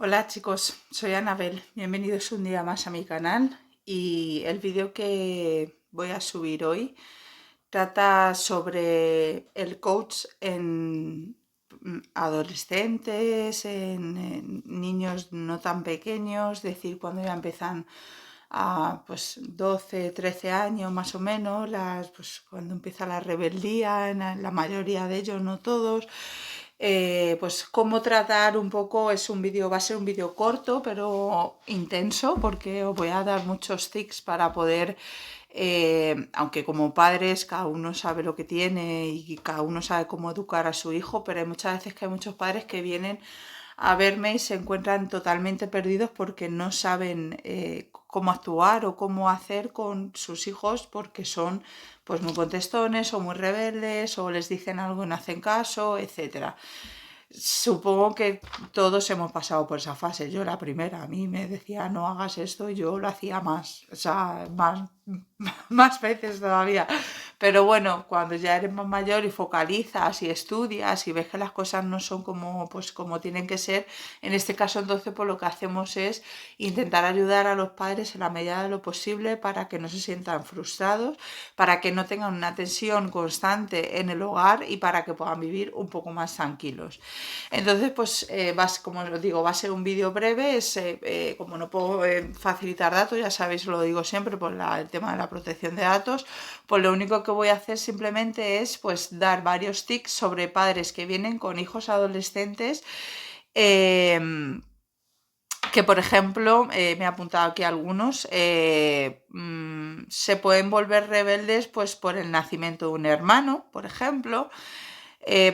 Hola chicos, soy Anabel, bienvenidos un día más a mi canal y el vídeo que voy a subir hoy trata sobre el coach en adolescentes, en niños no tan pequeños, es decir, cuando ya empiezan a 12, 13 años más o menos, pues, cuando empieza la rebeldía, en la mayoría de ellos, no todos. Pues cómo tratar un poco, va a ser un vídeo corto pero intenso porque os voy a dar muchos tips para poder, aunque como padres cada uno sabe lo que tiene y cada uno sabe cómo educar a su hijo, pero hay muchas veces que hay muchos padres que vienen a verme y se encuentran totalmente perdidos porque no saben cómo actuar o cómo hacer con sus hijos porque son pues muy contestones o muy rebeldes o les dicen algo y no hacen caso, etcétera. Supongo que todos hemos pasado por esa fase. Yo la primera, a mí me decía no hagas esto y yo lo hacía más, o sea, más veces todavía. Pero bueno, cuando ya eres más mayor y focalizas y estudias y ves que las cosas no son como tienen que ser, en este caso entonces pues lo que hacemos es intentar ayudar a los padres en la medida de lo posible para que no se sientan frustrados, para que no tengan una tensión constante en el hogar y para que puedan vivir un poco más tranquilos. Entonces, pues, como os digo, va a ser un vídeo breve, como no puedo facilitar datos, ya sabéis, lo digo siempre por el tema de la protección de datos, pues lo único que voy a hacer simplemente es pues dar varios tips sobre padres que vienen con hijos adolescentes, eh, que por ejemplo, me he apuntado aquí algunos, se pueden volver rebeldes pues por el nacimiento de un hermano, por ejemplo,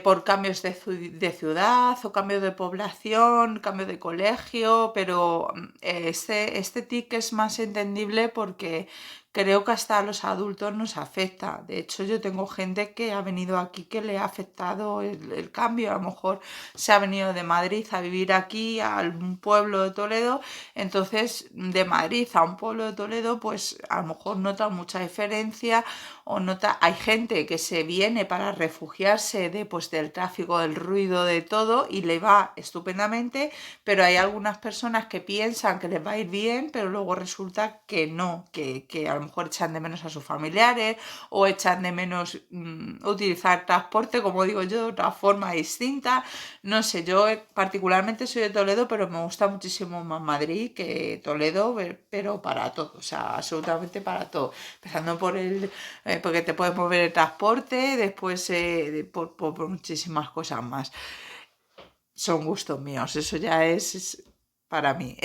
por cambios de ciudad o cambio de población, cambio de colegio, pero este tic es más entendible porque creo que hasta a los adultos nos afecta. De hecho, yo tengo gente que ha venido aquí que le ha afectado el cambio. A lo mejor se ha venido de Madrid a vivir aquí, a un pueblo de Toledo. Entonces, de Madrid a un pueblo de Toledo, pues a lo mejor nota mucha diferencia o nota. Hay gente que se viene para refugiarse del tráfico, del ruido, de todo y le va estupendamente, pero hay algunas personas que piensan que les va a ir bien, pero luego resulta que no, que a lo mejor echan de menos a sus familiares o echan de menos utilizar transporte, como digo yo, de otra forma distinta. No sé, yo particularmente soy de Toledo, pero me gusta muchísimo más Madrid que Toledo, pero para todo, o sea, absolutamente para todo. Empezando porque te puedes mover el transporte, después por muchísimas cosas más. Son gustos míos, eso ya es para mí.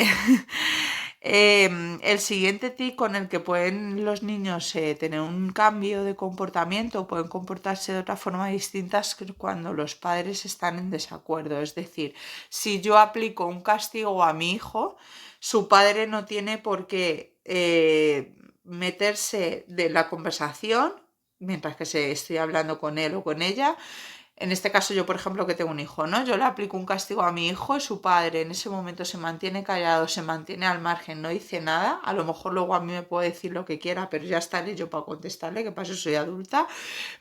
El siguiente tip con el que pueden los niños tener un cambio de comportamiento, pueden comportarse de otra forma distinta, es cuando los padres están en desacuerdo. Es decir, si yo aplico un castigo a mi hijo, su padre no tiene por qué meterse de la conversación mientras que estoy hablando con él o con ella. En este caso yo, por ejemplo, que tengo un hijo, ¿no? Yo le aplico un castigo a mi hijo y su padre en ese momento se mantiene callado, se mantiene al margen, no dice nada. A lo mejor luego a mí me puede decir lo que quiera, pero ya estaré yo para contestarle, que para eso soy adulta.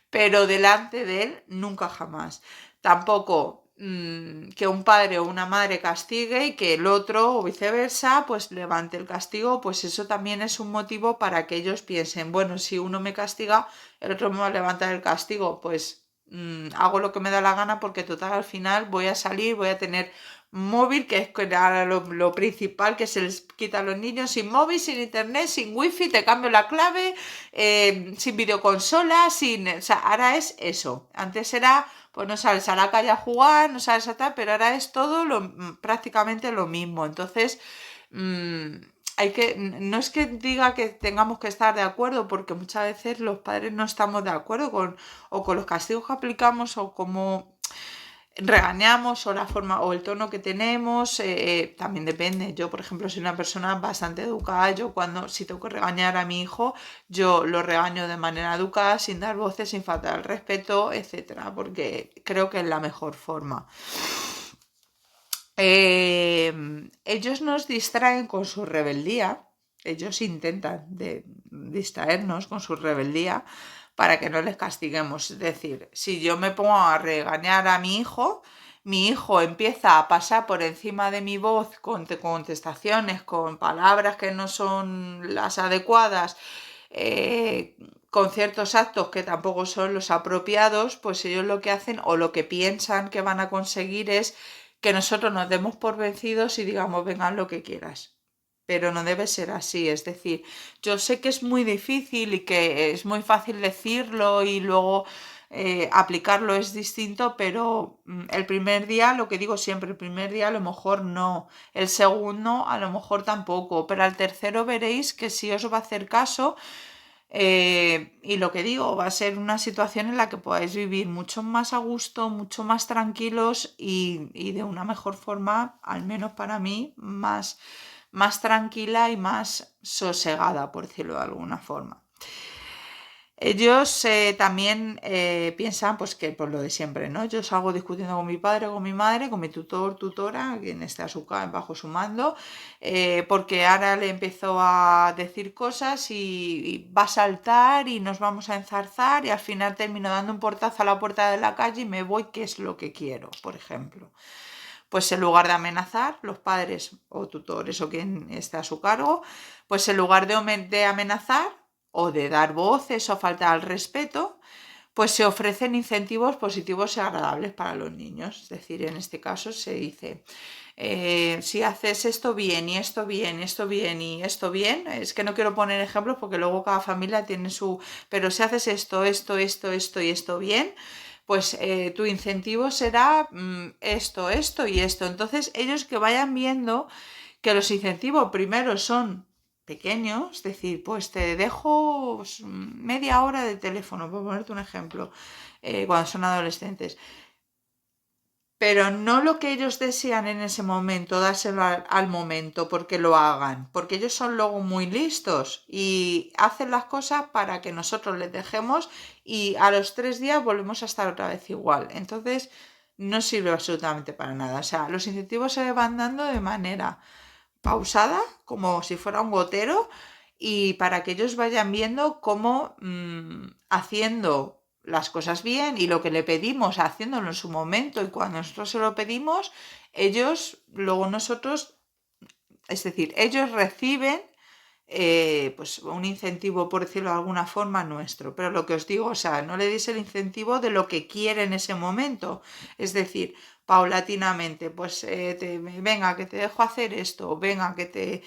Pero delante de él, nunca jamás. Tampoco que un padre o una madre castigue y que el otro o viceversa pues levante el castigo, pues eso también es un motivo para que ellos piensen, bueno, si uno me castiga, el otro me va a levantar el castigo, pues hago lo que me da la gana porque total al final voy a salir, voy a tener móvil, que es lo principal que se les quita a los niños, sin móvil, sin internet, sin wifi, te cambio la clave, sin videoconsola, o sea, ahora es eso. Antes era, pues no sales a la calle a jugar, no sales a tal, pero ahora es todo prácticamente lo mismo. Entonces, mmm, no es que diga que tengamos que estar de acuerdo, porque muchas veces los padres no estamos de acuerdo con los castigos que aplicamos o cómo regañamos o la forma o el tono que tenemos, también depende. Yo, por ejemplo, soy una persona bastante educada. Yo si tengo que regañar a mi hijo, yo lo regaño de manera educada, sin dar voces, sin faltar el respeto, etcétera, porque creo que es la mejor forma. Ellos nos distraen con su rebeldía. Ellos intentan distraernos con su rebeldía para que no les castiguemos. Es decir, si yo me pongo a regañar a mi hijo, mi hijo empieza a pasar por encima de mi voz con contestaciones, con palabras que no son las adecuadas, con ciertos actos que tampoco son los apropiados, pues ellos lo que hacen o lo que piensan que van a conseguir es que nosotros nos demos por vencidos y digamos, venga, lo que quieras. Pero no debe ser así, es decir, yo sé que es muy difícil y que es muy fácil decirlo y luego aplicarlo es distinto, pero el primer día, lo que digo siempre, el primer día a lo mejor no, el segundo a lo mejor tampoco, pero al tercero veréis que sí os va a hacer caso. Y lo que digo, va a ser una situación en la que podáis vivir mucho más a gusto, mucho más tranquilos y de una mejor forma, al menos para mí, más tranquila y más sosegada, por decirlo de alguna forma. Ellos también piensan pues que por lo de siempre, ¿no? Yo salgo discutiendo con mi padre, con mi madre, con mi tutor, tutora, quien está bajo su mando, porque ahora le empezó a decir cosas y va a saltar y nos vamos a enzarzar y al final termino dando un portazo a la puerta de la calle y me voy, que es lo que quiero, por ejemplo. Pues en lugar de amenazar, los padres o tutores o quien esté a su cargo, pues en lugar de amenazar o de dar voces o faltar al respeto, pues se ofrecen incentivos positivos y agradables para los niños. Es decir, en este caso se dice, si haces esto bien y esto bien y esto bien y esto bien, es que no quiero poner ejemplos porque luego cada familia tiene su, pero si haces esto y esto bien, pues tu incentivo será esto y esto. Entonces ellos que vayan viendo que los incentivos primero son pequeños, es decir, pues te dejo media hora de teléfono, por ponerte un ejemplo, cuando son adolescentes, pero no lo que ellos desean en ese momento, dárselo al momento porque lo hagan, porque ellos son luego muy listos y hacen las cosas para que nosotros les dejemos y a los 3 días volvemos a estar otra vez igual. Entonces no sirve absolutamente para nada. O sea, los incentivos se van dando de manera pausada, como si fuera un gotero, y para que ellos vayan viendo cómo haciendo las cosas bien y lo que le pedimos, haciéndolo en su momento y cuando nosotros se lo pedimos, ellos, luego nosotros, es decir, ellos reciben pues un incentivo, por decirlo de alguna forma, nuestro. Pero lo que os digo, o sea, no le deis el incentivo de lo que quiere en ese momento. Es decir, paulatinamente, pues venga, que te dejo hacer esto, venga, que te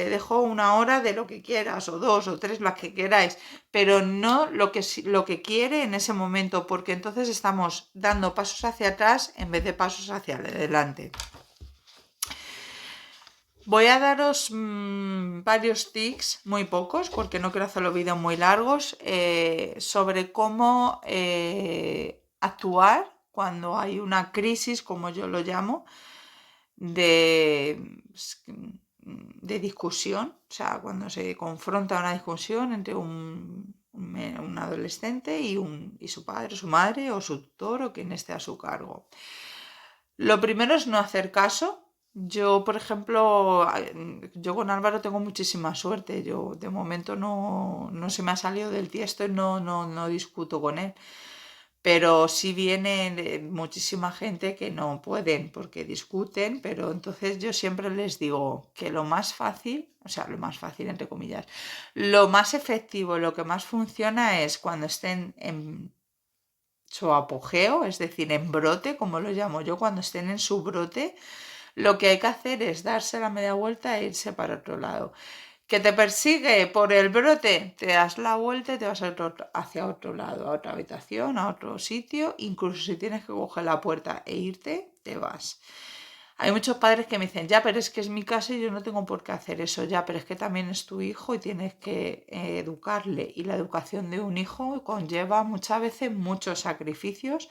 dejo 1 hora de lo que quieras, o 2 o 3, las que queráis, pero no lo que quiere en ese momento, porque entonces estamos dando pasos hacia atrás en vez de pasos hacia adelante. Voy a daros varios tips, muy pocos, porque no quiero hacer los vídeos muy largos, sobre cómo actuar cuando hay una crisis, como yo lo llamo, de discusión, o sea, cuando se confronta una discusión entre un adolescente y su padre, su madre o su tutor o quien esté a su cargo. Lo primero es no hacer caso. Yo, por ejemplo, yo con Álvaro tengo muchísima suerte. Yo de momento no se me ha salido del tiesto y no discuto con él. Pero sí viene muchísima gente que no pueden porque discuten, pero entonces yo siempre les digo que lo más fácil, o sea, lo más fácil entre comillas, lo más efectivo, lo que más funciona es cuando estén en su apogeo, es decir, en brote, como lo llamo yo, cuando estén en su brote, lo que hay que hacer es darse la media vuelta e irse para otro lado. ¿Que te persigue por el brote? Te das la vuelta y te vas hacia otro lado, a otra habitación, a otro sitio, incluso si tienes que coger la puerta e irte, te vas. Hay muchos padres que me dicen, ya, pero es que es mi casa y yo no tengo por qué hacer eso, ya, pero es que también es tu hijo y tienes que educarle. Y la educación de un hijo conlleva muchas veces muchos sacrificios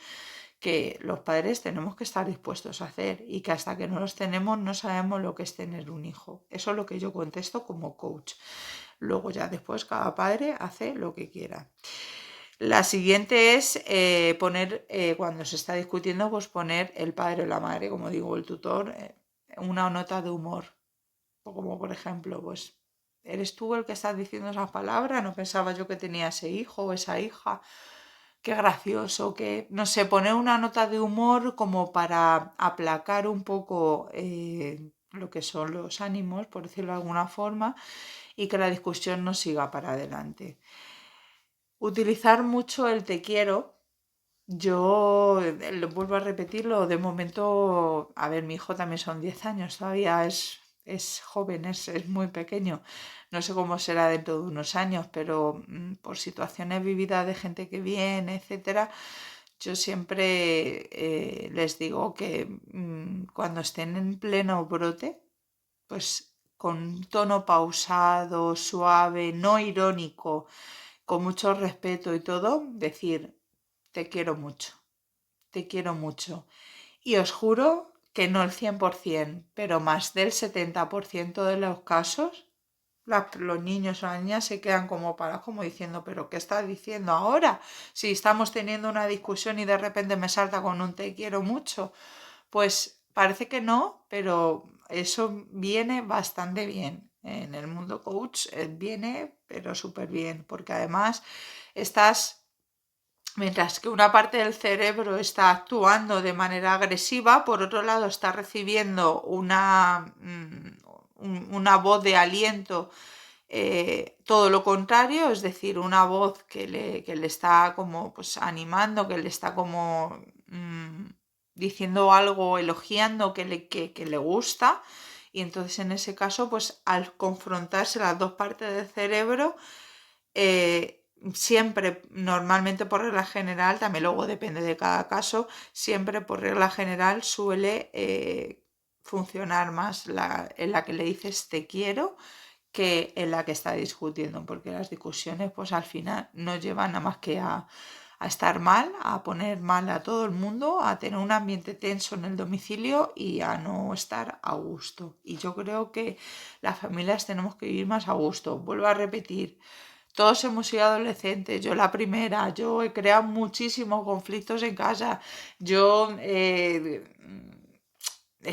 que los padres tenemos que estar dispuestos a hacer y que hasta que no los tenemos no sabemos lo que es tener un hijo. Eso es lo que yo contesto como coach. Luego ya después cada padre hace lo que quiera. La siguiente es poner, cuando se está discutiendo, pues poner el padre o la madre, como digo, el tutor, una nota de humor. O como por ejemplo, pues, ¿eres tú el que estás diciendo esas palabras? No pensaba yo que tenía ese hijo o esa hija. qué gracioso, que, no sé, poner una nota de humor como para aplacar un poco lo que son los ánimos, por decirlo de alguna forma, y que la discusión no siga para adelante. Utilizar mucho el te quiero. Yo lo vuelvo a repetirlo, de momento, a ver, mi hijo también son 10 años, todavía es joven, es muy pequeño. No sé cómo será dentro de unos años, pero por situaciones vividas de gente que viene, etcétera, yo siempre les digo que cuando estén en pleno brote, pues con un tono pausado, suave, no irónico, con mucho respeto y todo, decir, te quiero mucho, te quiero mucho. Y os juro que no el 100%, pero más del 70% de los casos, los niños o las niñas se quedan como parados, como diciendo, pero ¿qué estás diciendo ahora? Si estamos teniendo una discusión y de repente me salta con un te quiero mucho. Pues parece que no, pero eso viene bastante bien. En el mundo coach viene, pero súper bien, porque además estás, mientras que una parte del cerebro está actuando de manera agresiva, por otro lado está recibiendo una voz de aliento, todo lo contrario, es decir, una voz que le está como pues animando, que le está como diciendo algo, elogiando que le gusta. Y entonces en ese caso, pues al confrontarse las dos partes del cerebro, siempre, normalmente por regla general, también luego depende de cada caso, siempre por regla general suele funcionar más en la que le dices te quiero que en la que está discutiendo, porque las discusiones pues al final no llevan nada más que a estar mal, a poner mal a todo el mundo, a tener un ambiente tenso en el domicilio y a no estar a gusto. Y yo creo que las familias tenemos que vivir más a gusto. Vuelvo a repetir, todos hemos sido adolescentes, yo la primera, yo he creado muchísimos conflictos en casa, yo he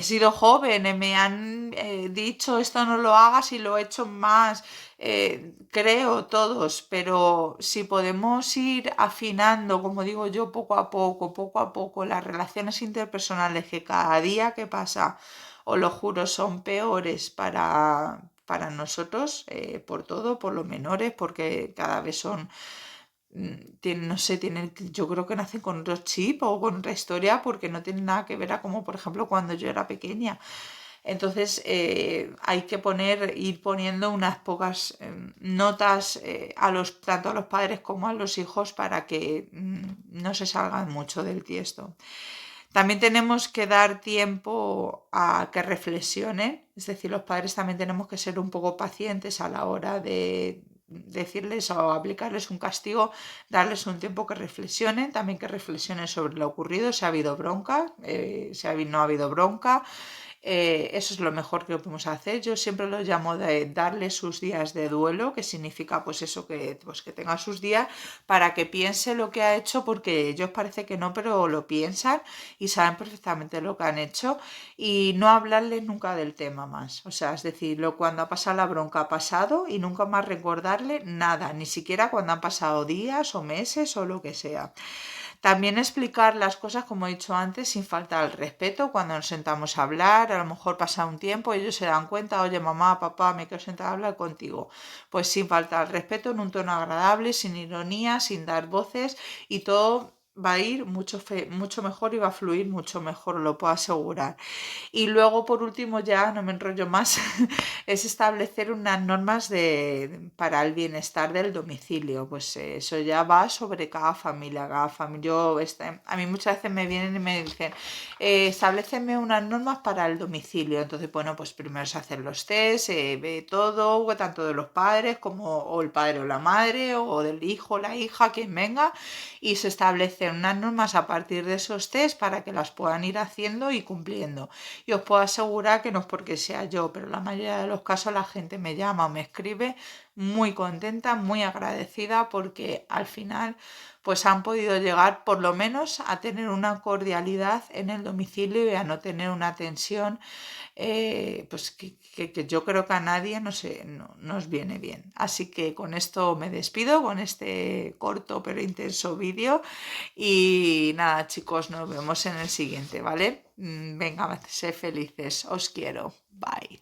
sido joven, me han dicho esto no lo hagas y lo he hecho más, creo todos, pero si podemos ir afinando, como digo yo, poco a poco, las relaciones interpersonales que cada día que pasa, os lo juro, son peores para nosotros, por todo, por los menores, porque cada vez son tienen, no sé, tienen, yo creo que nacen con otro chip o con otra historia porque no tienen nada que ver a como, por ejemplo, cuando yo era pequeña. Entonces hay que ir poniendo unas pocas notas tanto a los padres como a los hijos para que no se salgan mucho del tiesto. También tenemos que dar tiempo a que reflexionen, es decir, los padres también tenemos que ser un poco pacientes a la hora de decirles o aplicarles un castigo, darles un tiempo que reflexionen, también que reflexionen sobre lo ocurrido, si ha habido bronca, si no ha habido bronca, eso es lo mejor que podemos hacer. Yo siempre lo llamo de darle sus días de duelo, que significa pues eso, que tenga sus días para que piense lo que ha hecho, porque ellos parece que no, pero lo piensan y saben perfectamente lo que han hecho, y no hablarles nunca del tema más. O sea, es decir, cuando ha pasado la bronca ha pasado y nunca más recordarle nada, ni siquiera cuando han pasado días o meses o lo que sea. También explicar las cosas, como he dicho antes, sin faltar al respeto. Cuando nos sentamos a hablar, a lo mejor pasa un tiempo y ellos se dan cuenta, oye mamá, papá, me quiero sentar a hablar contigo. Pues sin faltar al respeto, en un tono agradable, sin ironía, sin dar voces, y todo va a ir mucho mejor y va a fluir mucho mejor, lo puedo asegurar. Y luego, por último, ya no me enrollo más, es establecer unas normas para el bienestar del domicilio. Pues eso ya va sobre cada familia. A mí muchas veces me vienen y me dicen, estableceme unas normas para el domicilio. Entonces, bueno, pues primero se hacen los test, ve todo, tanto de los padres como o el padre o la madre, o del hijo o la hija, quien venga, y se establecen unas normas a partir de esos test para que las puedan ir haciendo y cumpliendo. Y os puedo asegurar que no es porque sea yo, pero la mayoría de los casos la gente me llama o me escribe muy contenta, muy agradecida porque al final pues han podido llegar por lo menos a tener una cordialidad en el domicilio y a no tener una tensión pues que yo creo que a nadie nos viene bien. Así que con esto me despido, con este corto pero intenso vídeo y nada chicos, nos vemos en el siguiente, ¿vale? Venga, sé felices, os quiero, bye.